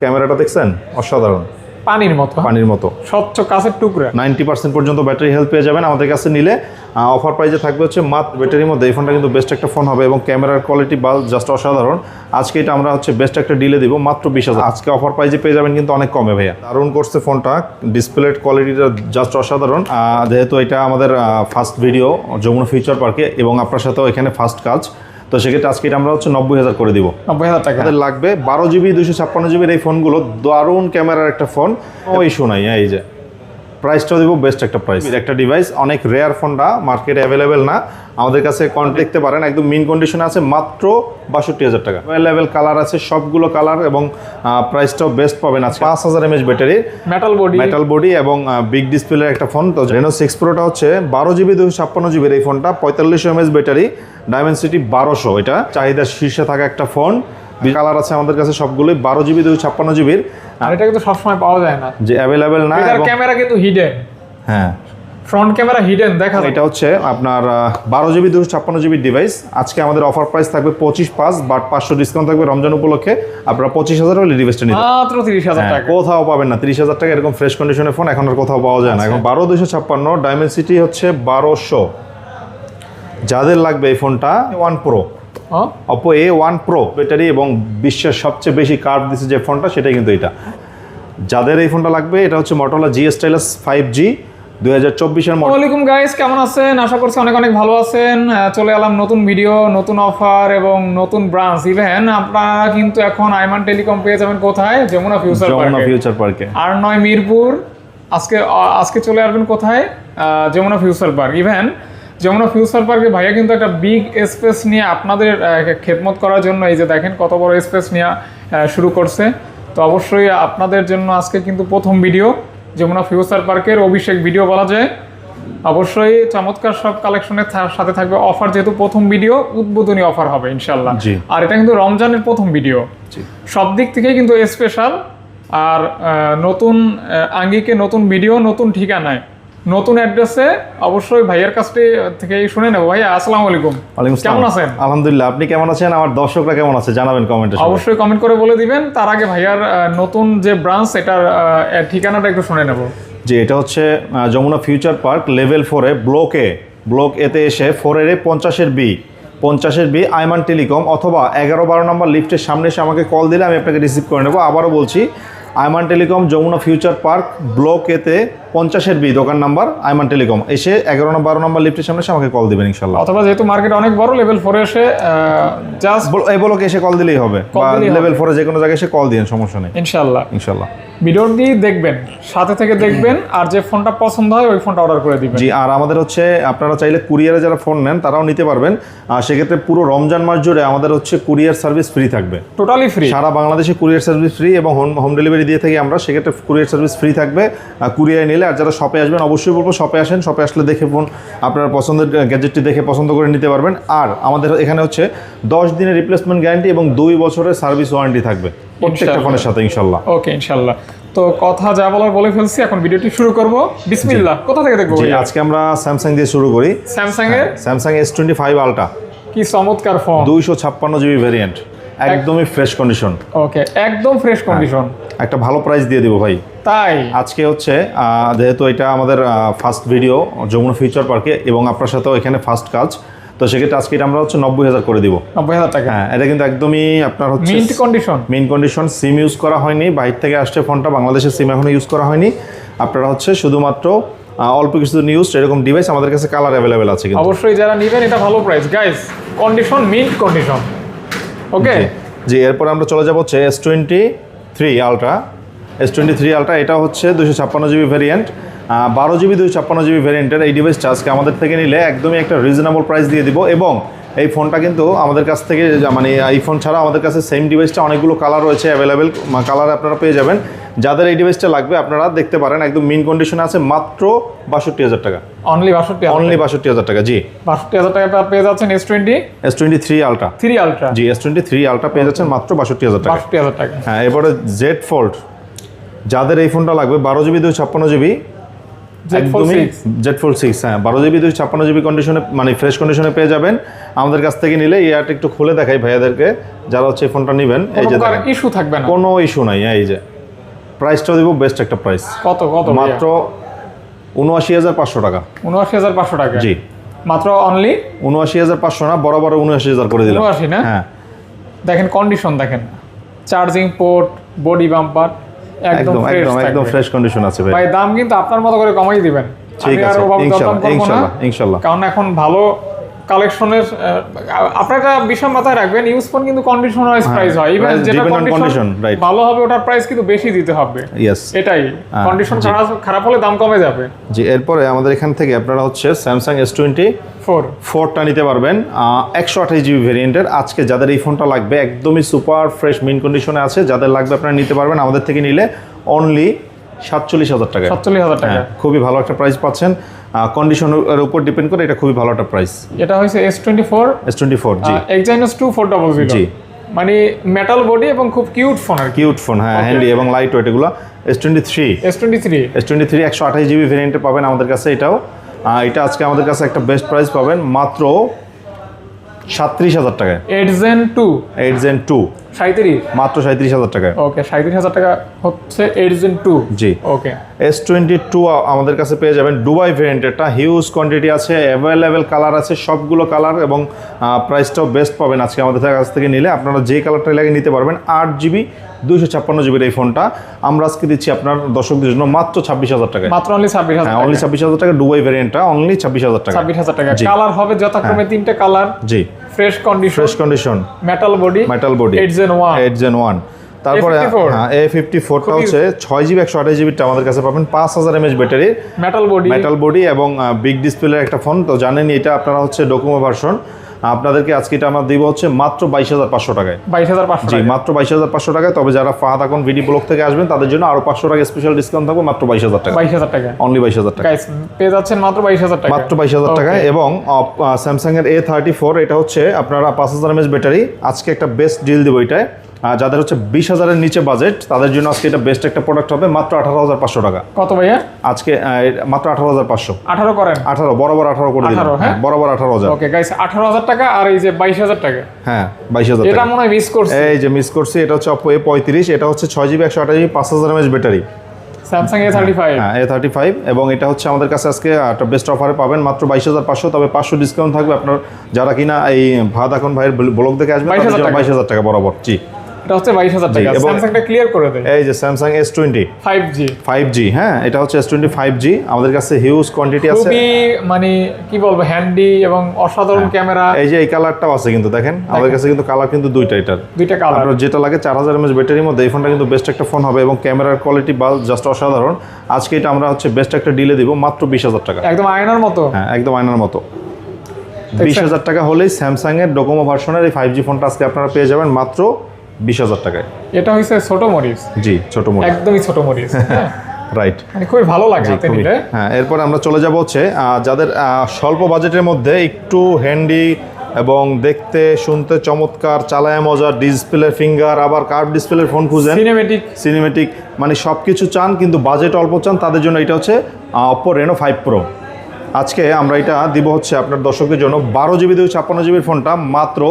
ক্যামেরাটা দেখছেন অসাধারণ, পানির মতো, পানির মতো স্বচ্ছ কাঁচের টুকরা। 90% পর্যন্ত ব্যাটারি হেলথ পেয়ে যাবেন আমাদের কাছে নিলে। অফার প্রাইসে থাকবে হচ্ছে মাত্র ব্যাটারির মধ্যে। এই ফোনটা কিন্তু বেস্ট একটা ফোন হবে এবং ক্যামেরার কোয়ালিটি বা জাস্ট অসাধারণ। আজকে এটা আমরা হচ্ছে বেস্ট একটা ডিলে দিব মাত্র 20,000। আজকে অফার প্রাইসে পেয়ে যাবেন কিন্তু অনেক কমে ভাইয়া। দারুণ করছে ফোনটা, ডিসপ্লের কোয়ালিটিটা জাস্ট অসাধারণ। যেহেতু এটা আমাদের ফার্স্ট ভিডিও যমুনা ফিউচার পার্কে এবং আপনার সাথেও এখানে ফার্স্ট কাজ, তো সেক্ষেত্রে আজকে এটা আমরা হচ্ছে 90,000 করে দিব। 90,000 টাকা আমাদের লাগবে 12GB 256GB এই ফোনগুলো। দারুণ ক্যামেরার একটা ফোন, ওই শোনাই। এই যে প্রাইসটাও দিব বেস্ট একটা প্রাইস। একটা ডিভাইস অনেক রেয়ার, ফোনটা মার্কেটে অ্যাভেলেবেল না। আমাদের কাছে কন্ট্যাক্ট দেখতে পারেন, একদম মিন কন্ডিশনে আছে মাত্র 62,000 টাকা। অ্যাভেলেবেল কালার আছে সবগুলো কালার এবং প্রাইসটাও বেস্ট পাবেন। আছে 5000 mAh ব্যাটারি, মেটাল বডি এবং বিগ ডিসপ্লের একটা ফোন। তো Reno 6 Proটা হচ্ছে 12GB 256GB এই ফোনটা, 4500 mAh ব্যাটারি, ডায়মেনসিটি 1200। এটা চাহিদার শীর্ষে থাকা একটা ফোন। কালার আছে আমাদের কাছে সবগুলোই 12GB 256GB। আর এটা কিন্তু সবসময় পাওয়া যায় না, যে অ্যাভেলেবেল না। এটার ক্যামেরা কিন্তু হিডেন, হ্যাঁ ফ্রন্ট ক্যামেরা হিডেন দেখা যায়। এটা হচ্ছে আপনার 12GB 256GB ডিভাইস। আজকে আমাদের অফার প্রাইস থাকবে 25,500, বাট 500 ডিসকাউন্ট থাকবে রমজান উপলক্ষে। আপনারা 25,000 হলে ডিভাইসটা নিতে মাত্র 30,000 টাকা। কোথাও পাবেন না 30,000 টাকা এরকম ফ্রেশ কন্ডিশনের ফোন এখন আর কোথাও পাওয়া যায় না। এখন 12,256, ডায়মেনসিটি হচ্ছে 1200। যাদের লাগবে এই ফোনটা one pro, Oppo A1 Pro battery এবং বিশ্বের সবচেয়ে বেশি কার্ভ দিচ্ছে যে ফোনটা, সেটাই কিন্তু এটা। যাদের এই ফোনটা লাগবে, এটা হচ্ছে Motorola G Stylus 5G 2024-এর মডেল। ওয়ালাইকুম গাইস, কেমন আছেন? আশা করছি অনেক অনেক ভালো আছেন। চলে এলাম নতুন ভিডিও, নতুন অফার এবং নতুন ব্রাঞ্চ। ইভেন আপনারা কিন্তু এখন আইমান টেলিকম পেয়ে যাবেন কোথায়? যমুনা ফিউচার পার্কে। আর নয় মিরপুর। আজকে চলে আসবেন কোথায়? Jamuna future park. Even Jamuna future পার্কে ভাইয়া কিন্তু একটা বিগ স্পেস নিয়ে আপনাদের খেদমত করার জন্য, এই যে দেখেন কত বড় স্পেস নিয়ে শুরু করছে। তো অবশ্যই আপনাদের জন্য আজকে কিন্তু প্রথম ভিডিও যমুনা ফিউচার পার্কের অভিষেক ভিডিও বলা যায়। অবশ্যই চমৎকার সব কালেকশনের সাথে থাকবে অফার, যেহেতু প্রথম ভিডিও উদ্বোধনী অফার হবে ইনশাল্লাহ। আর এটা কিন্তু রমজানের প্রথম ভিডিও, সব দিক থেকে কিন্তু স্পেশাল। আর নতুন আঙ্গিকে নতুন ভিডিও, নতুন ঠিকানায়, নতুন অ্যাড্রেসে অবশ্যই ভাইয়ের কাছ থেকে শুনে নেবো। ভাইয়া আসসালামু আলাইকুম, কেমন আছেন? আলহামদুলিল্লাহ, আপনি কেমন আছেন? আমার দর্শকরা কেমন আছে জানাবেন কমেন্টে, অবশ্যই কমেন্ট করে বলে দিবেন। তার আগে ভাইয়ার নতুন যে ব্রাঞ্চ, এটার ঠিকানাটা একটু শুনে নেব। যে এটা হচ্ছে যমুনা ফিউচার পার্ক লেভেল 4-এ ব্লক এতে এসে 4-এর 50-এর বি আইমান টেলিকম, অথবা 11-12 নম্বর লিফটের সামনে এসে আমাকে কল দিলে আমি আপনাকে রিসিভ করে নেবো। আবারও বলছি, Aiman telecom Jamuna future park block এতে 50-এর বি দোকান নাম্বার আইমান টেলিকম, এসে 11-12 নম্বর লিফটের সামনে এসে আমাকে কল দিবেন ইনশাল্লাহ। অথবা যেহেতু মার্কেট অনেক বড়, লেভেল 4-এ এসে জাস্ট এই ব্লকে এসে কল দিলেই হবে, বা লেভেল 4-এ যে কোনো জায়গায় এসে কল দিন, সমস্যা নেই ইনশাল্লাহ। ভিডিওটি দেখবেন, সাথে থেকে দেখবেন, আর যে ফোনটা পছন্দ হয় ওই ফোনটা অর্ডার করে দিবেন। জি, আর আমাদের হচ্ছে আপনারা চাইলে কুরিয়ারে যারা ফোন নেন তারাও নিতে পারবেন। আর সেক্ষেত্রে পুরো রমজান মাস জুড়ে আমাদের হচ্ছে কুরিয়ার সার্ভিস ফ্রি থাকবে, টোটালি ফ্রি। সারা বাংলাদেশে কুরিয়ার সার্ভিস ফ্রি এবং হোম ডেলিভারি দিয়ে থাকি আমরা। সেক্ষেত্রে কুরিয়ার সার্ভিস ফ্রি থাকবে কুরিয়ারে নিলে। আর যারা শপে আসবেন, অবশ্যই বলবো শপে আসেন। শপে আসলে দেখে ফোন আপনার পছন্দের গ্যাজেটটি দেখে পছন্দ করে নিতে পারবেন। আর আমাদের এখানে হচ্ছে 10 দিনের রিপ্লেসমেন্ট গ্যারান্টি এবং 2 বছরের সার্ভিস ওয়ারেন্টি থাকবে প্রত্যেকটা ফোনের সাথে ইনশাল্লাহ। ওকে, ইনশাল্লাহ। তো কথা যা বলার বলে ফেলছি, এখন ভিডিওটি শুরু করব। বিসমিল্লাহ। কোথা থেকে দেখবো? আজকে আমরা স্যামসাং দিয়ে শুরু করি। স্যামসাং S25 আলট্রা, কি চমৎকার ফোন, 256GB ভেরিয়েন্ট, একদমই ফ্রেশ কন্ডিশন। ওকে, একদম ফ্রেশ কন্ডিশন। একটা ভালো প্রাইস দিয়ে দিব ভাই। তাই আজকে হচ্ছে যেহেতু এটা আমাদের ফার্স্ট ভিডিও যমুনা ফিউচার পার্কে এবং আপনার সাথেও এখানে ফার্স্ট কাজ, তো সেক্ষেত্রে আজকে এটা আমরা হচ্ছে 90,000 করে দিব। 90,000 টাকা। হ্যাঁ, এটা কিন্তু একদমই আপনার হচ্ছে মিন্ট কন্ডিশন, সিম ইউজ করা হয়নি, বাইরে থেকে আসছে ফোনটা, বাংলাদেশের সিম এখনো ইউজ করা হয়নি। আপনারা হচ্ছে শুধুমাত্র অল্প কিছু নিউজ এরকম ডিভাইস আমাদের কাছে কালার অ্যাভেলেবেল আছে কিন্তু অবশ্যই যারা নেবেন এটা ভালো price guys, condition mint condition. Okay ji, এরপর আমরা চলে যাব হচ্ছে S23 আলট্রা। এটা হচ্ছে 256GB ভেরিয়েন্ট, 12GB 256GB ভেরিয়েন্টের এই ডিভাইসটা আজকে আমাদের থেকে নিলে একদমই একটা রিজনেবল প্রাইস দিয়ে দিব। এবং এই ফোনটা কিন্তু আমাদের কাছ থেকে, মানে এই ফোন ছাড়া আমাদের কাছে সেম ডিভাইসটা অনেকগুলো কালার রয়েছে অ্যাভেলেবেল, কালার আপনারা পেয়ে যাবেন। যাদের এই ডিভাইসটা লাগবে আপনারা দেখতে পারেন, একদম মিন কন্ডিশনে আছে, মাত্র 62,000 টাকা। অনলি 62,000 টাকা। জি, 62,000 টাকা পেয়ে যাচ্ছেন S23 আলট্রা। জি, S23 আলট্রা পেয়ে যাচ্ছেন মাত্র 62,000 টাকা। 62,000 টাকা। হ্যাঁ, এবারে Z Fold, যাদের এই ফোনটা লাগবে 12GB 256GB, একদমই জেড ফোল্ড 6 হ্যাঁ 12GB 256GB কন্ডিশনে মানে ফ্রেশ কন্ডিশনে পেয়ে যাবেন আমাদের কাছ থেকে নিলে। ইয়ারটা একটু খুলে দেখাই ভাইয়াদেরকে যারা হচ্ছে এই ফোনটা নেবেন। এই যে দেখেন ইস্যু থাকবে না, কোনো ইস্যু নাই। এই যে প্রাইসটাও দিব বেস্ট একটা প্রাইস। কত মাত্র ৭৯৫০০ টাকা। ৭৯৫০০ টাকা জি মাত্র, অনলি ৭৯৫০০ না, বরাবর ৭৯০০০ করে দিলাম। ৭৯ না? হ্যাঁ দেখেন কন্ডিশন, দেখেন চার্জিং পোর্ট, বডি বাম্পার একদম একদম ফ্রেশ কন্ডিশন আছে ভাই। ভাই দাম কিন্তু আপনার মতো করে কমাই দিবেন। ঠিক আছে ইনশাআল্লাহ। কারণ এখন ভালো কালেকশনের আপনার একটা বিষয় মাথায় রাখবেন, ইউজ ফোন কিন্তু কন্ডিশন ওয়াইজ প্রাইস হয়। ইভেন যেটা কন্ডিশন ভালো হবে ওটার প্রাইস কিন্তু বেশি দিতে হবে। এটাই কন্ডিশন খারাপ হলে দাম কমে যাবে। জি এরপরে আমাদের এখান থেকে আপনারা হচ্ছে স্যামসাং S24টা নিতে পারবেন 128GB ভেরিয়েন্টের। আজকে যাদের এই ফোনটা লাগবে একদমই সুপার ফ্রেশ মিন কন্ডিশনে আছে, যাদের লাগবে আপনারা নিতে পারবেন আমাদের থেকে নিলে অনলি ৪৭,০০০ টাকা। ৪৭,০০০ টাকা খুবই ভালো একটা প্রাইস পাচ্ছেন। কন্ডিশনের উপর ডিপেন্ড করে এটা খুবই ভালো একটা প্রাইস। এটা হচ্ছে S24 জি Exynos 2400 জি মানে মেটাল বডি এবং খুব কিউট ফোন আর কিউট ফোন হ্যাঁ হ্যান্ডি এবং লাইট ওয়েট। এগুলো S23 128GB ভেরিয়েন্টে পাবেন আমাদের কাছে। এটাও এটা আজকে আমাদের কাছে একটা বেস্ট প্রাইস পাবেন মাত্র ৩৭,০০০ টাকায়। 8 Gen 2 মাত্র ৩৭,০০০ টাকায়। ওকে ৩৭,০০০ টাকা হচ্ছে 8 Gen 2। জি ওকে S22 আমাদের কাছে পেয়ে যাবেন দুবাই ভেরিয়েন্টেরটা। হিউজ কোয়ান্টিটি আছে, অ্যাভেলেবেল কালার আছে, সবগুলো কালার এবং প্রাইসটাও বেস্ট পাবেন আজকে আমাদের কাছ থেকে নিলে। আপনারা যে কালারটাই লাগে নিতে পারবেন। 8GB 256GB এই ফোনটা আমরা আজকে দিচ্ছি আপনার দর্শকদের জন্য মাত্র 26,০০০ টাকায়। মাত্র অনলি 26,০০০ টাকা। অনলি 26,০০০ টাকা দুবাই ভেরিয়েন্টটা অনলি 26,০০০ টাকা। 26,০০০ টাকা। কালার হবে যথাক্রমে 3টে কালার। জি fresh condition metal body 8 Gen 1। তারপরে হ্যাঁ A54টা হচ্ছে 6GB 128GBটা আমাদের কাছে পাবেন 5000 mAh ব্যাটারি, মেটাল বডি এবং বিগ ডিসপ্লের একটা ফোন। তো জানেন এটা আপনারা হচ্ছে ডোকোমো ভার্সন। আপনাদেরকে আজকে এটা আমরা দিব হচ্ছে মাত্র 22,500 টাকায়। 22,500 জি মাত্র 22,500 টাকায়। তবে যারা ফাহাদ এখন ভিডিও ব্লগ থেকে আসবেন তাদের জন্য আরো 500 টাকা স্পেশাল ডিসকাউন্ট থাকবে মাত্র 22,000 টাকা। 22,000 টাকা অনলি 22,000 টাকা গাইস পেয়ে যাচ্ছেন মাত্র 22,000 টাকা। মাত্র 22,000 টাকায়। এবং স্যামসাং এর A34 এটা হচ্ছে আপনারা 5000 mAh ব্যাটারি। আজকে একটা বেস্ট ডিল দিব এটায়। যাদের হচ্ছে 20,000-এর নিচে বাজেট তাদের জন্য আজকে এটা বেস্ট একটা প্রোডাক্ট হবে মাত্র 18,500 টাকা। কত ভাইয়া? আজকে মাত্র 18,500। 18 করেন? 18 বরাবর 18 করে দিলাম। হ্যাঁ বরাবর 18,000। ওকে গাইস 18,000 টাকা আর এই যে 22,000 টাকা। হ্যাঁ 22,000 টাকা। এটা মনে হয় মিস করছি। এই যে মিস করছি। এটা হচ্ছে Oppo A35। এটা হচ্ছে 6GB 128GB 5000 mAh battery. Samsung A35। হ্যাঁ A35 এবং এটা হচ্ছে আমাদের কাছে আজকে একটা বেস্ট অফারে পাবেন মাত্র 22,500। তবে 500 ডিসকাউন্ট থাকবে আপনার যারা কিনা এই ভাত এখন ভাইয়ের ব্লগ দেখে আসবেন 22,000 টাকা বরাবর। জি এটা হচ্ছে 22,000 টাকা। স্যামসাংটা ক্লিয়ার করে দেয়। এই যে স্যামসাং S20 5G হ্যাঁ এটা হচ্ছে S20 5G আমাদের কাছে হিউজ কোয়ান্টিটি আছে। খুবই মানে কি বলবো হ্যান্ডি এবং অসাধারণ ক্যামেরা। এই যে এই কালারটাও আছে কিন্তু দেখেন আমাদের কাছে কিন্তু কালার কিন্তু দুইটা। এটার দুইটা কালার আপনার যেটা লাগে 4000 mAh ব্যাটারির মধ্যে এই ফোনটা কিন্তু বেস্ট একটা ফোন হবে এবং ক্যামেরার কোয়ালিটি জাস্ট অসাধারণ। আজকে এটা আমরা হচ্ছে বেস্ট একটা ডিলে দিব মাত্র 20,000 টাকা। একদম আয়নার মতো। হ্যাঁ একদম আয়নার মতো। 20,000 টাকা হলেই স্যামসাং এর ডোকোমো ভার্সনের এই 5G ফোনটা আজকে আপনারা পেয়ে যাবেন মাত্র 20,000 টাকায়। এটা হইছে ছোট মরিচ। জি ছোট মরিচ একদমই ছোট মরিচ। রাইট মানে খুবই ভালো লাগে হাতে নিলে। হ্যাঁ এরপর আমরা চলে যাব হচ্ছে যাদের স্বল্প বাজেটের মধ্যে একটু হ্যান্ডি এবং দেখতে শুনতে চমৎকার, চালায় মজা, ডিসপ্লে ফিঙ্গার আবার কার্ভ ডিসপ্লের ফোন খুঁজেন, সিনেমেটিক মানে সব কিছু চান কিন্তু বাজেট অল্প চান, তাদের জন্য এটা হচ্ছে Oppo Reno 5 Pro। আজকে আমরা এটা দিব হচ্ছে আপনার দর্শকদের জন্য 12GB 256GB ফোনটা মাত্র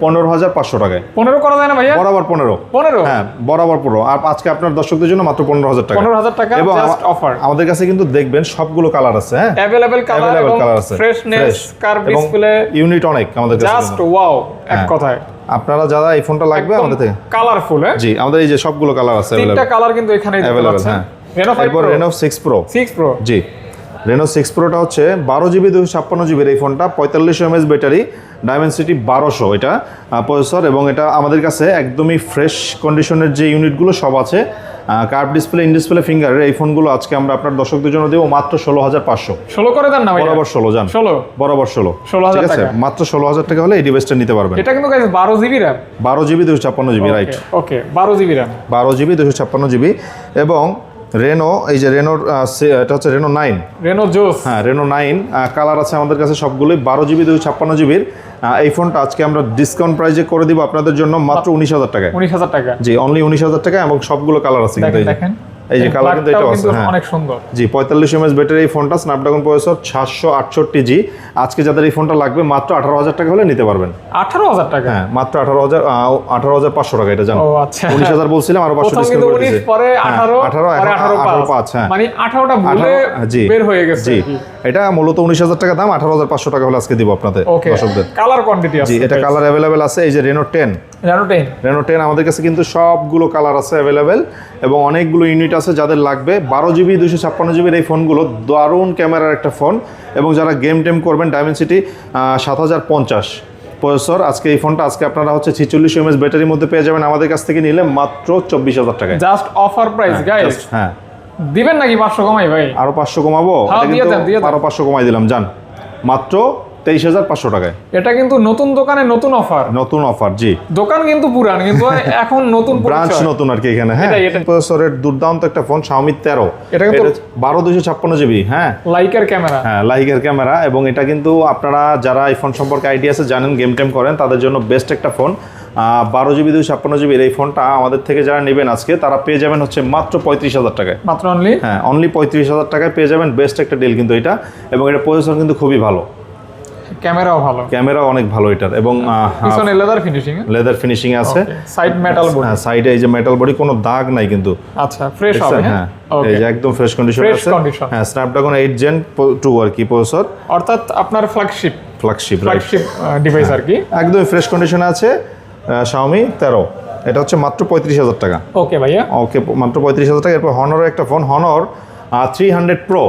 15,500 টাকায়। 15 করা যায় না ভাইয়া? বরাবর 15। হ্যাঁ বরাবর 15। আর আজকে আপনার দর্শকদের জন্য মাত্র 15,000 টাকা। 15,000 টাকা এবং জাস্ট অফার। আমাদের কাছে কিন্তু দেখবেন সবগুলো কালার আছে। হ্যাঁ अवेलेबल কালার আছে, ফ্রেশনেস, কার্ভ ডিসপ্লে, ইউনিট অনেক আমাদের কাছে জাস্ট ওয়াও এক কথায়। আপনারা যারা এই ফোনটা লাগবে আমাদের থেকে কালারফুল। হ্যাঁ জি আমাদের এই যে সবগুলো কালার আছে তিনটা কালার কিন্তু এখানে দিতে পাচ্ছেন। Reno 5 Pro, Reno 6 Pro জি Reno 6 Proটা হচ্ছে 12GB 256GB এই ফোনটা 4500 mAh ব্যাটারি, Dimensity 1200 এটা প্রসেসর এবং এটা আমাদের কাছে একদমই ফ্রেশ কন্ডিশনের যে ইউনিটগুলো সব আছে। Curve display, in display finger এই ফোনগুলো আজকে আমরা আপনার দর্শকদের জন্য দেব মাত্র 16,500। 16 করে দেন না ভাই? বরাবর 16 জান। 16 বরাবর 16 ঠিক আছে। মাত্র 16,000 টাকা হলে এই ডিভাইসটা নিতে পারবেন। এটা কিন্তু guys 12GB RAM, 12GB 256GB right. Okay 12GB RAM, 12GB 256GB এবং রেনো এই যে রেনোর এটা হচ্ছে রেনো 9 রেনো জোস। হ্যাঁ রেনো 9 কালার আছে আমাদের কাছে সবগুলোই 12GB 256GBর। এই ফোনটা আজকে আমরা ডিসকাউন্ট প্রাইসে করে দিব আপনাদের জন্য মাত্র 19,000 টাকায়। 19,000 টাকা জি অনলি 19,000 টাকা এবং সবগুলো কালার আছে কিন্তু। দেখেন এই যে কালার কিন্তু এটা আছে, হ্যাঁ অনেক সুন্দর। জি 45 mAh ব্যাটারি এই ফোনটা, স্ন্যাপড্রাগন প্রসেসর 768G। আজকে যাদের এই ফোনটা লাগবে মাত্র 18,000 টাকা হলে নিতে পারবেন। 18,000 টাকা? হ্যাঁ মাত্র 18,500 টাকা, এটা জানো। ও আচ্ছা, 19,000 বলছিলাম, আরো 500 ডিসকাউন্ট করে দিয়েছি। পরে 18 18,500, হ্যাঁ মানে 18টা ভুলে বের হয়ে গেছে। জি এটা মূলত 19,000 টাকা দাম, 18,500 টাকা হলে আজকে দিব আপনাদের দর্শকদের। কালার কোয়ান্টিটি আছে? জি এটা কালার अवेलेबल আছে। এই যে রেনো 10 আমাদের কাছে কিন্তু সবগুলো কালার আছে अवेलेबल এবং অনেকগুলো ইউনিট আছে। যাদের লাগবে 12GB 256GB এই ফোনগুলো দারুণ ক্যামেরার একটা ফোন, এবং যারা গেম টেম করবেন ডায়মেনসিটি 7050 প্রসেসর। আজকে এই ফোনটা আজকে আপনারা হচ্ছে 46 mAh ব্যাটারির মধ্যে পেয়ে যাবেন আমাদের কাছ থেকে নিলে মাত্র 24,000 টাকায়। Just offer price guys. হ্যাঁ দিবেন নাকি 500 কমাই ভাই? আরো 500 কমাবো, এটা কিন্তু আরো 500 কমাই দিলাম জান, মাত্র 23,500 টাকায়। এটা কিন্তু নতুন দোকানে নতুন অফার। জি দোকান কিন্তু পুরান, কিন্তু এখন নতুন ব্রাঞ্চ নতুন আর কি এখানে। হ্যাঁ প্রসেসরের দুর্দান্ত একটা ফোন Xiaomi 13, এটা কিন্তু 12 256GB। হ্যাঁ লাইকের ক্যামেরা, এবং এটা কিন্তু আপনারা যারা এই ফোন সম্পর্কে আইডিয়া আছে, জানেন, গেম টেম করেন, তাদের জন্য বেস্ট একটা ফোন। 12GB 256GB এই ফোনটা আমাদের থেকে যারা নেবেন আজকে, তারা পেয়ে যাবেন হচ্ছে মাত্র 35,000 টাকায়। মাত্র অনলি? হ্যাঁ অনলি 35,000 টাকায় পেয়ে যাবেন। বেস্ট একটা ডিল কিন্তু এটা, এবং এটা প্রসেসর কিন্তু খুবই ভালো, ক্যামেরাও অনেক ভালো এটার, এবং পিছনে লেদার ফিনিশিং আছে, সাইড মেটাল বডি। হ্যাঁ সাইডে এই যে মেটাল বডি, কোনো দাগ নাই কিন্তু। আচ্ছা ফ্রেশ হবে। হ্যাঁ এই যে একদম ফ্রেশ কন্ডিশন আছে। হ্যাঁ স্ন্যাপড্রাগন 8 Gen 2 আর কি প্রসেসর, অর্থাৎ আপনার ফ্ল্যাগশিপ ডিভাইস আর কি, একদম ফ্রেশ কন্ডিশনে আছে। Xiaomi 13 এটা হচ্ছে মাত্র 35,000 টাকা। ওকে ভাইয়া, ওকে মাত্র 35,000 টাকা। এরপর হনরের একটা phone, Honor 300 Pro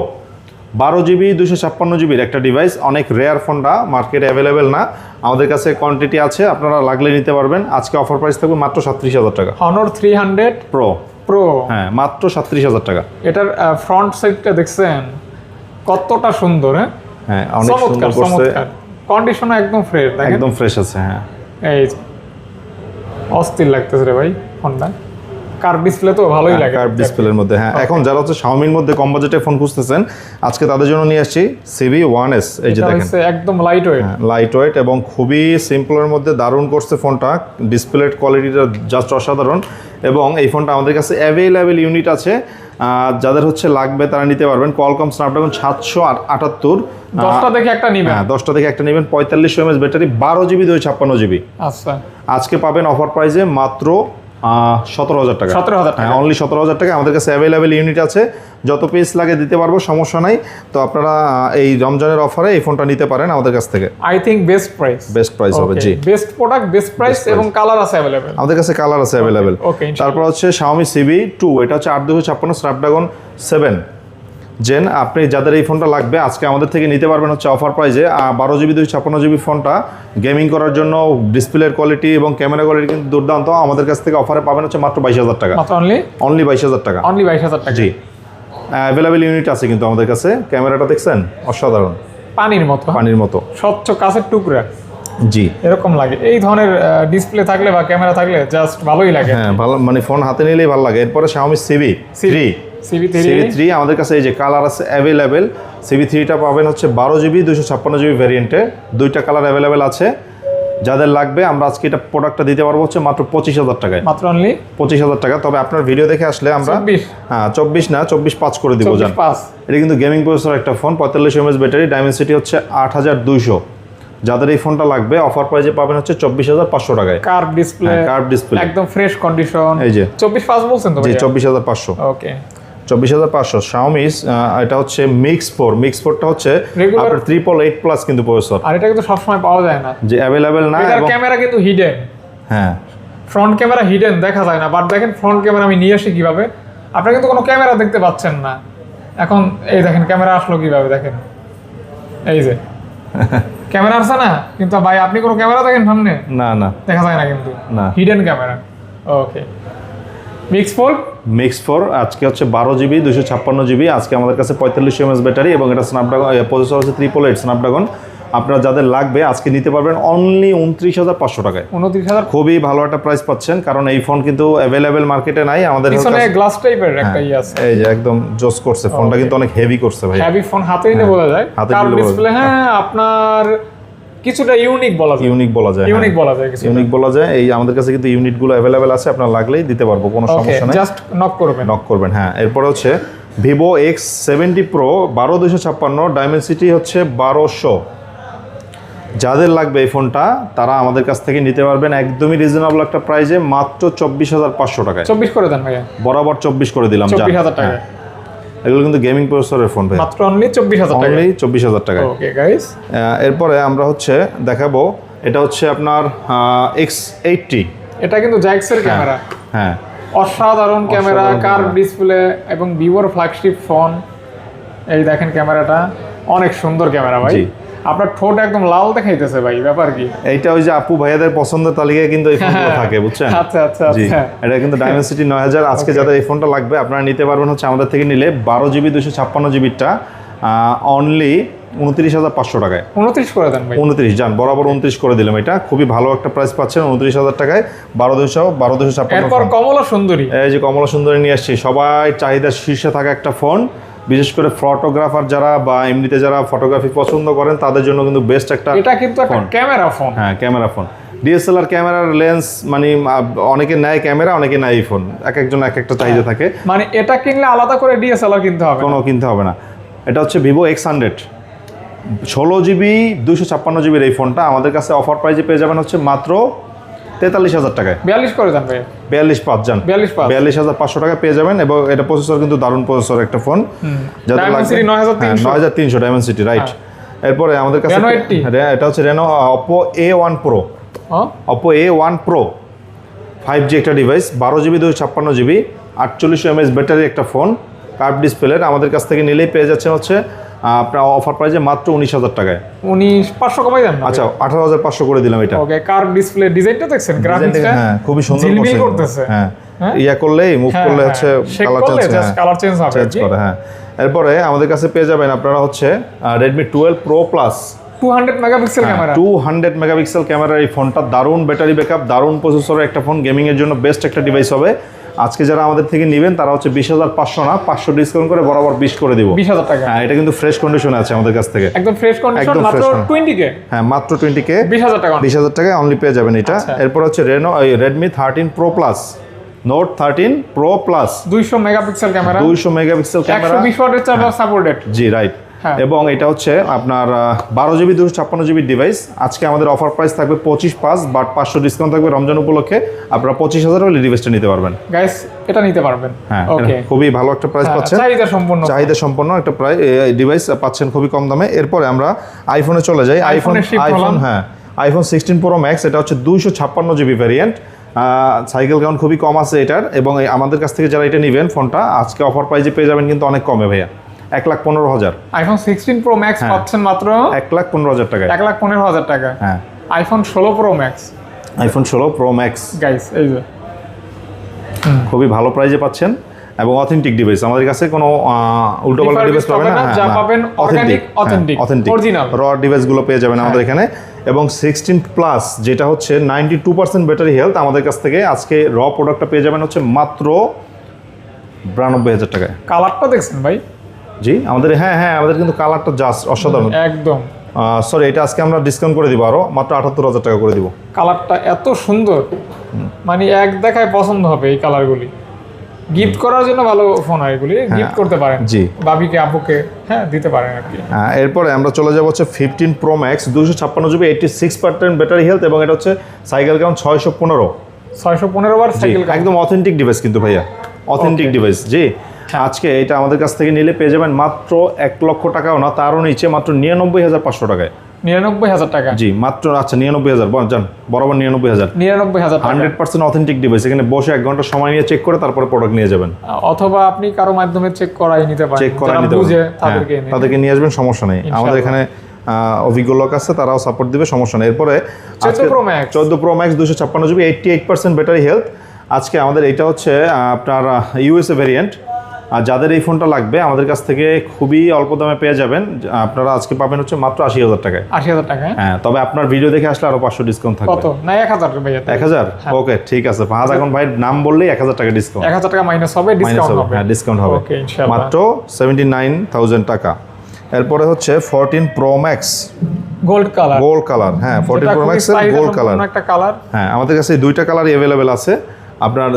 12GB 256GB একটা ডিভাইস, অনেক রেয়ার ফোনটা, মার্কেটে অ্যাভেলেবেল না, আমাদের কাছে কোয়ান্টিটি আছে, আপনারা লাগলে নিতে পারবেন। আজকে অফার প্রাইস থাকবে মাত্র 37,000 টাকা। হনর 300 Pro হ্যাঁ মাত্র 37,000 টাকা। এটার ফ্রন্ট সাইডটা দেখছেন কতটা সুন্দর? হ্যাঁ অনেক সুন্দর করছে, কন্ডিশন একদম ফ্রেশ, একদম ফ্রেশ আছে। হ্যাঁ এই অস্থির লাগতেছে রে ভাই ফোনটা। কার্ভ ডিসপ্লে তো ভালোই লাগে, কার্ভ ডিসপ্লের মধ্যে। হ্যাঁ এখন যারা হচ্ছে Xiaomi এর মধ্যে কম বাজেটে ফোন খুঁজতেছেন, আজকে তাদের জন্য নিয়ে আসছি CV 1S। এই যে দেখেন একদম লাইট ওয়েট এবং খুবই সিম্পলের মধ্যে দারুণ করছে ফোনটা। ডিসপ্লের কোয়ালিটিটা জাস্ট অসাধারণ, এবং এই ফোনটা আমাদের কাছে অ্যাভেলেবেল ইউনিট আছে। যাদের হচ্ছে লাগবে তারা নিতে পারবেন। Qualcomm Snapdragon 778, 10টা দেখে একটা নেবেন। হ্যাঁ 10টা দেখে একটা নেবেন। 45 mAh ব্যাটারি, 12GB 256GB। আচ্ছা আজকে পাবেন অফার প্রাইসে মাত্র 17,000 টাকা। 17,000 টাকা, অনলি 17,000 টাকা। আমাদের কাছে অ্যাভেলেবেল ইউনিট আছে, যত পিস লাগে দিতে পারবো, সমস্যা নাই। তো আপনারা এই রমজানের অফারে এই ফোনটা নিতে পারেন আমাদের কাছ থেকে। আই থিংক বেস্ট প্রাইস হবে। জি বেস্ট প্রোডাক্ট, বেস্ট প্রাইস, এবং কালার আছে अवेलेबल আমাদের কাছে, কালার আছে अवेलेबल। তারপর হচ্ছে Xiaomi CV 2, এটা হচ্ছে 8256 Snapdragon 7 Gen। আপনি যাদের এই ফোনটা লাগবে আজকে আমাদের থেকে নিতে পারবেন হচ্ছে অফার প্রাইসে। 12GB 256GB ফোনটা গেমিং করার জন্য ডিসপ্লের কোয়ালিটি এবং ক্যামেরা কোয়ালিটি কিন্তু দুর্দান্ত। আমাদের কাছ থেকে অফারে পাবেন হচ্ছে মাত্র 22,000 টাকা। অনলি 22,000 টাকা। জি অ্যাভেলেবেল ইউনিট আছে কিন্তু আমাদের কাছে। ক্যামেরাটা দেখছেন অসাধারণ, পানির মতো স্বচ্ছ কাঁচের টুকরা। জি এরকম লাগে এই ধরনের ডিসপ্লে থাকলে বা ক্যামেরা থাকলে, জাস্ট ভালোই লাগে। হ্যাঁ ভালো, মানে ফোন হাতে নিলেই ভালো লাগে। এরপরে Xiaomi CV 3 আমাদের কাছে এই যে কালার আছে অ্যাভেলেবেল। CV 3টা পাবেন হচ্ছে 12GB 256GB ভ্যারিয়েন্টে, দুইটা কালার অ্যাভেলেবেল আছে। যাদের লাগবে আমরা আজকে এটা প্রোডাক্টটা দিতে পারবো হচ্ছে মাত্র 25,000 টাকায়। মাত্র অনলি 25,000 টাকা। তবে আপনার ভিডিও দেখে আসলে আমরা 24 না 24.5 করে দিব। জান এটা কিন্তু গেমিং প্রসেসর একটা ফোন, 45 mAh ব্যাটারি, ডায়মেনসিটি হচ্ছে 8200। যাদের এই ফোনটা লাগবে অফার প্রাইসে পাবেন হচ্ছে 24,500 টাকায়। কার্ভ ডিসপ্লে একদম ফ্রেশ কন্ডিশন। এই যে 24.5 বলছেন তো? জি 24,500। ওকে 24,500 Xiaomi। এটা হচ্ছে Mix 4টা হচ্ছে আপনার 888 প্লাস কিন্তু প্রসেসর, আর এটা কিন্তু সব সময় পাওয়া যায় না, যে अवेलेबल না। এটার ক্যামেরা কিন্তু হিডেন। হ্যাঁ ফ্রন্ট ক্যামেরা হিডেন, দেখা যায় না। বাট দেখেন ফ্রন্ট ক্যামেরা আমি নিয়ে আসি কিভাবে, আপনারা কিন্তু কোনো ক্যামেরা দেখতে পাচ্ছেন না। এখন এই দেখেন ক্যামেরা আসলো কিভাবে, দেখেন এই যে ক্যামেরা আসছে না, কিন্তু ভাই আপনি কোনো ক্যামেরা দেখেন সামনে? না দেখা যায় না, কিন্তু হিডেন ক্যামেরা। ওকে Mix 4 আজকে হচ্ছে 12GB 256GB। আজকে আমাদের কাছে 45 mAh ব্যাটারি, এবং এটা স্ন্যাপড্রাগন প্রসেসর হচ্ছে 888 স্ন্যাপড্রাগন। আপনারা যাদের লাগবে আজকে নিতে পারবেন অনলি 29,500 টাকায়। 29,000, খুবই ভালো একটা প্রাইস পাচ্ছেন, কারণ এই ফোন কিন্তু অ্যাভেলেবেল মার্কেটে নাই। আমাদের পিছনে গ্লাস টাইপের একটা আছে, এই যে একদম জোস করছে ফোনটা, কিন্তু অনেক হেভি করছে ভাই। হেভি ফোন হাতে নিলে বোঝা যায়। কার্ভ ডিসপ্লে, হ্যাঁ আপনার কিছুটা ইউনিক বলা যায়। ইউনিক বলা যায়, ইউনিক বলা যায়, কিছু ইউনিক বলা যায়। এই আমাদের কাছে কিন্তু ইউনিটগুলো অ্যাভেলেবেল আছে, আপনার লাগলেই দিতে পারবো, কোনো সমস্যা নেই, জাস্ট নক করবেন। নক করবেন। হ্যাঁ, এরপরে হচ্ছে ভিভো X70 Pro 12256, ডাইমেনসিটি হচ্ছে 1200। যাদের লাগবে এই ফোনটা তারা আমাদের কাছ থেকে নিতে পারবেন একদমই রিজনেবল একটা প্রাইসে, মাত্র 24,500 টাকায়। 24 করে দেন ভাইয়া, বরাবর 24 করে দিলাম। 24,000 টাকা। এগুলো কিন্তু গেমিং প্রসেসরের ফোন ভাই, মাত্র অনলি 24,000 টাকা, অনলি 24,000 টাকায়। ওকে গাইস, এরপরে আমরা হচ্ছে দেখাবো, এটা হচ্ছে আপনার X80। এটা কিন্তু জাইক্সের ক্যামেরা, হ্যাঁ, অসাধারণ ক্যামেরা, কার্ভ ডিসপ্লে এবং ভিভোর ফ্ল্যাগশিপ ফোন। এই দেখেন ক্যামেরাটা অনেক সুন্দর ক্যামেরা ভাই। আপনার ঠোঁট একদম লাল দেখাইতেছে ভাই, ব্যাপার কি? এইটা ওই যে আপু ভাইয়াদের পছন্দের তালিকায় কিন্তু এই ফোনগুলো থাকে, বুঝছেন? আচ্ছা আচ্ছা জি, আচ্ছা। এটা কিন্তু ডাইমেনসিটি 9000। আজকে যাদের এই ফোনটা লাগবে আপনারা নিতে পারবেন হচ্ছে আমাদের থেকে নিলে 12GB 256GBটা অনলি 29,500 টাকায়। 29 করে দেন ভাই। 29 যান, বরাবর 29 করে দিলাম। এটা খুবই ভালো একটা প্রাইস পাচ্ছেন 29,000 টাকায়, 12,256। এরপর কমলা সুন্দরী, এই যে কমলা সুন্দরী নিয়ে আসছি, সবাই চাহিদার শীর্ষে থাকা একটা ফোন, বিশেষ করে ফটোগ্রাফার যারা বা এমনিতে যারা ফটোগ্রাফি পছন্দ করেন তাদের জন্য কিন্তু বেস্ট একটা। এটা কিন্তু একটা ক্যামেরা ফোন। হ্যাঁ, ক্যামেরা ফোন, ডিএসএলআর ক্যামেরার লেন্স, মানে অনেকে নেয় ক্যামেরা, অনেকে নেয় এই ফোন, এক একজন এক একটা চাহিদা থাকে। মানে এটা কিনলে আলাদা করে ডিএসএলআর কিনতে হবে, কোনো কিনতে হবে না। এটা হচ্ছে ভিভো X100 16GB 256GB এই ফোনটা আমাদের কাছে অফার প্রাইসে পেয়ে যাবেন হচ্ছে মাত্র 43,000 টাকায়। 42 করে দেন ভাই, 42,500 যান, 42,500 টাকা পেয়ে যাবেন। এবং এটা প্রসেসর কিন্তু দারুণ প্রসেসর একটা ফোন, ডাইমেনসিটি 9300 ডাইমেনসিটি, রাইট। এরপরে আমাদের কাছে এটা হচ্ছে Reno Oppo A1 Pro, Oppo A1 Pro 5G একটা device, 12GB 256GB, 4800 mAh battery একটা ফোন, কার্ভ ডিসপ্লের। আমাদের কাছ থেকে নিলেই পেয়ে যাচ্ছে হচ্ছে আপনার অফার প্রাইসে মাত্র 19,000 টাকায়। 19,500 কমাই দেন না? আচ্ছা, 18,500 করে দিলাম এটা। ওকে, কার্ভ ডিসপ্লে ডিজাইনটা দেখছেন, গ্রাফিক্সটা হ্যাঁ খুবই সুন্দর করতেছে। হ্যাঁ, ইয়া করলেই মুভ করলে হচ্ছে কালার চেঞ্জ হবে, চেঞ্জ করে। হ্যাঁ, এরপরে আমাদের কাছে পেয়ে যাবেন আপনারা হচ্ছে Redmi 12 Pro Plus 200 megapixel camera, 200 megapixel ক্যামেরার এই ফোনটা দারুণ ব্যাটারি ব্যাকআপ, দারুণ প্রসেসরের একটা ফোন, গেমিং এর জন্য বেস্ট একটা ডিভাইস হবে। আজকে যারা আমাদের থেকে নেবেন তারা হচ্ছে 20,500 না 500 ডিসকাউন্ট করে বরাবর 20 করে দিব, 20,000 টাকা। হ্যাঁ, এটা কিন্তু ফ্রেশ কন্ডিশনে আছে আমাদের কাছ থেকে, একদম ফ্রেশ কন্ডিশন, মাত্র 20K। হ্যাঁ, মাত্র 20K, 20,000 টাকা, 20,000 টাকায় অনলি পেয়ে যাবেন এটা। এরপর হচ্ছে Redmi 13 Pro Plus, Note 13 Pro Plus 200 megapixel camera, 200 megapixel camera, 120 ওয়াটের চার্জার সাপোর্টেড। জি, রাইট। এবং এটা হচ্ছে আপনার 12GB 256GB ডিভাইস। আজকে আমাদের অফার প্রাইস থাকবে 25,500, বাট 500 ডিসকাউন্ট থাকবে রমজান উপলক্ষে, আপনারা 25,000 হলে ডিভাইসটা নিতে পারবেন। গাইস, এটা নিতে পারবেন। হ্যাঁ, খুবই ভালো একটা প্রাইস পাচ্ছেন, চাহিদা সম্পন্ন একটা ডিভাইস পাচ্ছেন খুবই কম দামে। এরপরে আমরা আইফোনে চলে যাই। আইফোন, হ্যাঁ, iPhone 16 Pro Max, এটা হচ্ছে 256GB ভ্যারিয়েন্ট। সাইকেল কাউন্ট খুবই কম আছে এটার, এবং আমাদের কাছ থেকে যারা এটা নেবেন ফোনটা আজকে অফার প্রাইসে পেয়ে যাবেন কিন্তু অনেক কমে ভাইয়া, 1,15,000। iPhone 16 Pro Max পাচ্ছেন মাত্র 1,15,000 টাকায়, 1,15,000 টাকা। হ্যাঁ, iPhone 16 Pro Max, iPhone 16 Pro Max guys, এই যে খুবই ভালো প্রাইসে পাচ্ছেন এবং অথেন্টিক ডিভাইস। আমাদের কাছে কোনো উল্টোপাল্টা ডিভাইস পাবেন না, যা পাবেন অথেন্টিক, অরিজিনাল র ডিভাইসগুলো পেয়ে যাবেন আমাদের এখানে। এবং 16 প্লাস যেটা হচ্ছে 92% ব্যাটারি হেলথ, আমাদের কাছ থেকে আজকে র প্রোডাক্টটা পেয়ে যাবেন হচ্ছে মাত্র 92,000 টাকায়। কালারটা দেখছেন ভাই? জি, আমাদের হ্যাঁ আমাদের কিন্তু কালারটা জাস্ট অসাধারণ একদম। সরি, এটা আজকে আমরা ডিসকাউন্ট করে দিব, আরো মাত্র 78,000 টাকা করে দিব। কালারটা এত সুন্দর, মানে এক দেখায় পছন্দ হবে এই কালারগুলি। গিফট করার জন্য ভালো ফোন হয় এগুলি, গিফট করতে পারেন, জি, বাবিকে আপুকে, হ্যাঁ, দিতে পারেন আর কি। এরপরে আমরা চলে যাব হচ্ছে 15 Pro Max 256GB, 86% battery health, এবং এটা হচ্ছে সাইকেল কাউন্ট 615 বার সাইকেল কাউন্ট, একদম অথেন্টিক ডিভাইস কিন্তু ভাইয়া, অথেন্টিক ডিভাইস। জি, আজকে এটা আমাদের কাছ থেকে নিলে পেয়ে যাবেন মাত্র 1 লক্ষ টাকাও না, তারও নিচে মাত্র 99,500 টাকায়। 99,000 টাকা, জি, মাত্র। আচ্ছা, 99,000 যান, বরাবর 99,000, 100% অথেন্টিক ডিভাইস। এখানে বসে 1 ঘন্টা সময় নিয়ে চেক করে তারপরে প্রোডাক্ট নিয়ে যাবেন, অথবা আপনি কারো মাধ্যমে চেক করাই নিতে পারেন, চেক করাই নিতে পারেন, তাদেরকে নিয়ে আসবেন, সমস্যা নেই। আমাদের এখানে অভিজ্ঞ লোক আছে, তারাও সাপোর্ট দিবে, সমস্যা নেই। এরপরে 14 Pro Max 256GB, 88% battery health. আজকে আমাদের এটা হচ্ছে আপনার ইউএসএ ভ্যারিয়েন্ট। আর যাদের এই ফোনটা লাগবে আমাদের কাছ থেকে খুবই অল্প দামে পেয়ে যাবেন, আপনারা আজকে পাবেন হচ্ছে মাত্র 80,000 টাকায়। 80,000 টাকা, হ্যাঁ, তবে আপনার ভিডিও দেখে আসলে আরো 500 ডিসকাউন্ট থাকবে। কত? না, 1,000 ভাই। 1,000? ওকে, ঠিক আছে। ফাহাদ এখন ভাই নাম বললেই 1,000 টাকা ডিসকাউন্ট, 1,000 টাকা মাইনাস হবে, ডিসকাউন্ট হবে। হ্যাঁ, ডিসকাউন্ট হবে, ওকে, ইনশাআল্লাহ, মাত্র 79,000 টাকা। এরপরে হচ্ছে 14 প্রো ম্যাক্স গোল্ড কালার, হ্যাঁ 14 প্রো ম্যাক্স এর গোল্ড কালার, একটা কালার। হ্যাঁ আমাদের কাছে এই দুইটা কালারই अवेलेबल আছে, আপনার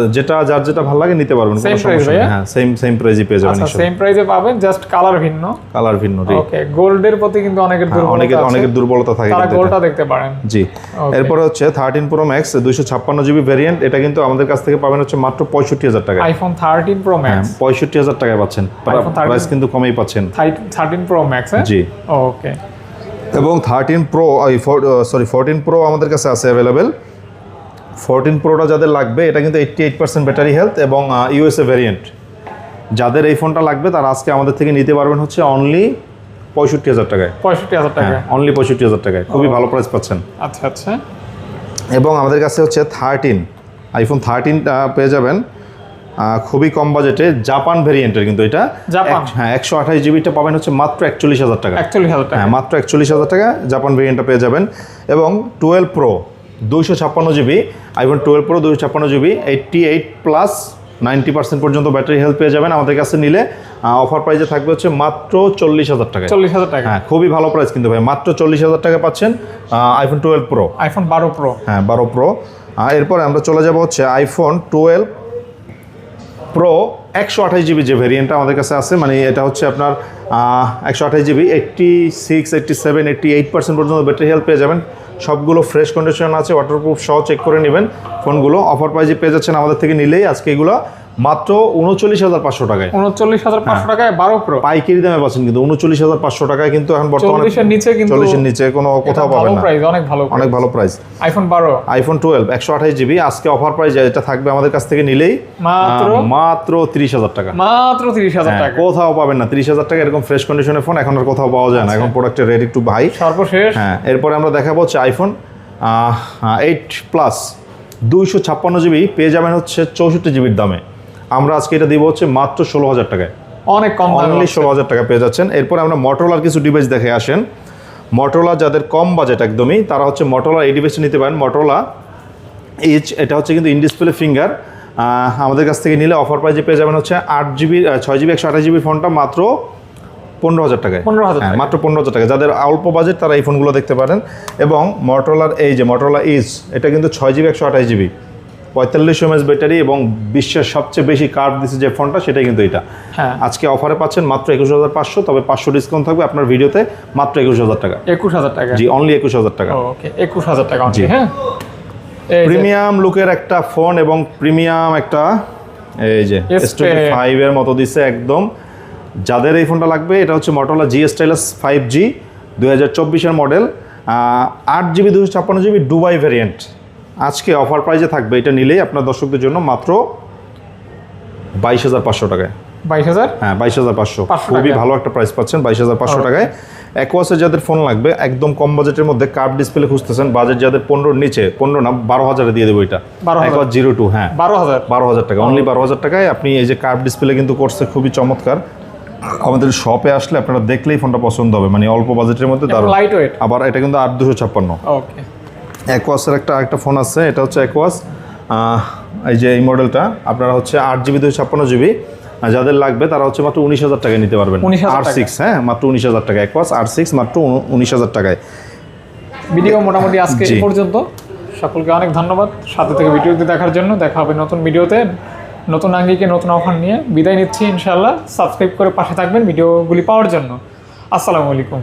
যার যেটা ভালো লাগে নিতে পারবেন, কোনো সমস্যা নেই। হ্যাঁ সেম প্রাইসে পেয়ে যাবেন ইনশাআল্লাহ। সেম প্রাইসে পাবেন, জাস্ট কালার ভিন্ন। ওকে, গোল্ডের প্রতি কিন্তু অনেকের দুর্বলতা থাকে, তারা গোল্ডটা দেখতে পারেন। জি। এরপর হচ্ছে 13 প্রো ম্যাক্স 256 জিবি ভেরিয়েন্ট, এটা কিন্তু আমাদের কাছ থেকে পাবেন হচ্ছে মাত্র 65,000 টাকা। আইফোন 13 প্রো ম্যাক্স 65,000 টাকায় পাচ্ছেন, প্রাইস কিন্তু কমেই পাচ্ছেন। 13 প্রো ম্যাক্স, জি ওকে। এবং 14 প্রো আমাদের কাছে আছে अवेलेबल। 14 প্রোটা যাদের লাগবে, এটা কিন্তু 88% ব্যাটারি হেলথ এবং ইউএসএ ভেরিয়েন্ট। যাদের এই ফোনটা লাগবে তারা আজকে আমাদের থেকে নিতে পারবেন হচ্ছে অনলি 65,000 টাকায়। 65,000 টাকা, অনলি 65,000 টাকায়, খুবই ভালো প্রাইস পাচ্ছেন। আচ্ছা। এবং আমাদের কাছে হচ্ছে আইফোন 13 পেয়ে যাবেন খুবই কম বাজেটে, জাপান ভেরিয়েন্টের, কিন্তু এটা হ্যাঁ 128 জিবিটা পাবেন হচ্ছে মাত্র 41,000 টাকা। 41,000 টাকা, হ্যাঁ মাত্র 41,000 টাকা জাপান ভেরিয়েন্টটা পেয়ে যাবেন। এবং 12 pro 256 GB, iPhone 12 pro 256 GB, 88 plus 90% পর্যন্ত ব্যাটারি হেলথ পেয়ে যাবেন আমাদের কাছে নিলে। অফার প্রাইসে থাকবে হচ্ছে মাত্র 40,000 টাকা। 40,000 টাকা, হ্যাঁ খুবই ভালো প্রাইস কিন্তু ভাই, মাত্র 40,000 টাকা পাচ্ছেন আইফোন 12 প্রো, আইফোন 12 প্রো, হ্যাঁ 12 প্রো। এরপরে আমরা চলে যাব হচ্ছে আইফোন 12 প্রো 128 জিবি যে ভেরিয়েন্টটা আমাদের কাছে আছে, মানে এটা হচ্ছে আপনার 128 জিবি, 86, 87, 88% পর্যন্ত ব্যাটারি হেলথ পেয়ে যাবেন। সবগুলো ফ্রেশ কন্ডিশন আছে, ওয়াটারপ্রুফ সহ চেক করে নেবেন ফোনগুলো। অফার প্রাইসে পেয়ে যাচ্ছেন আমাদের থেকে নিলেই আজকে এগুলো মাত্র 39,500 টাকায়। 39,500 টাকায় 12 প্রো পাইকারি দামে পাচ্ছেন কিন্তু 39,500 টাকায়, কিন্তু এখন বর্তমানে 40-এর নিচে কোনো কোথাও পাবেন না। অনেক ভালো প্রাইস। আইফোন 12 128 জিবি আজকে অফার প্রাইস যেটা থাকবে আমাদের কাছ থেকে নিলেই মাত্র 30,000 টাকা। মাত্র 30,000 টাকা, কোথাও পাবেন না। 30,000 টাকা এরকম ফ্রেশ কন্ডিশনের ফোন এখন আর কোথাও পাওয়া যায় না, এখন প্রোডাক্টের রেট একটু হাই সর্বশেষ। হ্যাঁ এরপরে আমরা দেখাবো হচ্ছে আইফোন 8 প্লাস 256 জিবি পেয়ে যাবেন হচ্ছে 64 জিবির দামে। আমরা আজকে এটা দিব হচ্ছে মাত্র 16,000 টাকায়, অনেক কম, অনলি 16,000 টাকা পেয়ে যাচ্ছেন। এরপর আমরা মোটরোলার কিছু ডিভাইস দেখে আসেন। মোটরোলা যাদের কম বাজেট একদমই, তারা হচ্ছে মোটরোলা এই ডিভাইসটা নিতে পারেন। মোটরোলা এটা হচ্ছে কিন্তু ইন ডিসপ্লে ফিঙ্গার, আমাদের কাছ থেকে নিলে অফার প্রাইসে পেয়ে যাবেন হচ্ছে 8 জিবি 6 জিবি 128 জিবি ফোনটা মাত্র 15,000 টাকায়। মাত্র 15,000 টাকা। যাদের অল্প বাজেট তারা এই ফোনগুলো দেখতে পারেন। এবং মোটরোলার এই যে মোটরোলা এটা কিন্তু 6 জিবি 128 জিবি, 45 mAh ব্যাটারি এবং বিশ্বের সবচেয়ে বেশি কার্ভ দিচ্ছে যে ফোনটা, সেটাই কিন্তু এটা। আজকে অফারে পাচ্ছেন মাত্র 21,500, তবে 500 ডিসকাউন্ট থাকবে আপনার ভিডিওতে, মাত্র 21,000 টাকা। 21,000 টাকা, জি অনলি 21,000 টাকা। ওকে 21,000 টাকা। জি হ্যাঁ, প্রিমিয়াম লুকের একটা ফোন এবং প্রিমিয়াম একটা এই যে S25 এর মতো দিচ্ছে একদম। যাদের এই ফোনটা লাগবে, এটা হচ্ছে মোটরোলা G Stylus 5G 2024 এর model, 8 GB 256 GB Dubai variant. আজকে অফার প্রাইসে থাকবে এটা নিলেই আপনার দর্শকদের জন্য মাত্র 22,500 টাকায়। 22,000, হ্যাঁ 22,500, খুবই ভালো একটা প্রাইস পাচ্ছেন 22,500 টাকায়। অ্যাকোয়াসের যাদের ফোন লাগবে, একদম কম বাজেটের মধ্যে কার্ভ ডিসপ্লে খুঁজতেছেন, বাজেট যাদের 15 নিচে, 15 না 12,000 দিয়ে দেবো এটা। অ্যাকোয়াস 02, হ্যাঁ 12,000 টাকা, অনলি 12,000 টাকায় আপনি এই যে কার্ভ ডিসপ্লে কিন্তু করছে, খুবই চমৎকার। আমাদের শপে আসলে আপনারা দেখলেই ফোনটা পছন্দ হবে, মানে অল্প বাজেটের মধ্যে দারুণ। আবার এটা কিন্তু 8,256। ওকে, অ্যাকোয়াসের একটা ফোন আছে, এটা হচ্ছে অ্যাকোয়াস, এই যে এই মডেলটা আপনারা হচ্ছে 8 জিবি 256 জিবি, যাদের লাগবে তারা হচ্ছে মাত্র 19,000 টাকায় নিতে পারবেন। R6, হ্যাঁ মাত্র 19,000 টাকা। অ্যাকোয়াস R6 মাত্র 19,000 টাকায়। ভিডিও মোটামুটি আজকে এই পর্যন্ত। সকলকে অনেক ধন্যবাদ সাথে থেকে ভিডিওটি দেখার জন্য। দেখা হবে নতুন ভিডিওতে, নতুন আঙ্গিকে নতুন অফার নিয়ে। বিদায় নিচ্ছি ইনশাআল্লাহ। সাবস্ক্রাইব করে পাশে থাকবেন ভিডিওগুলি পাওয়ার জন্য। আসসালামু আলাইকুম।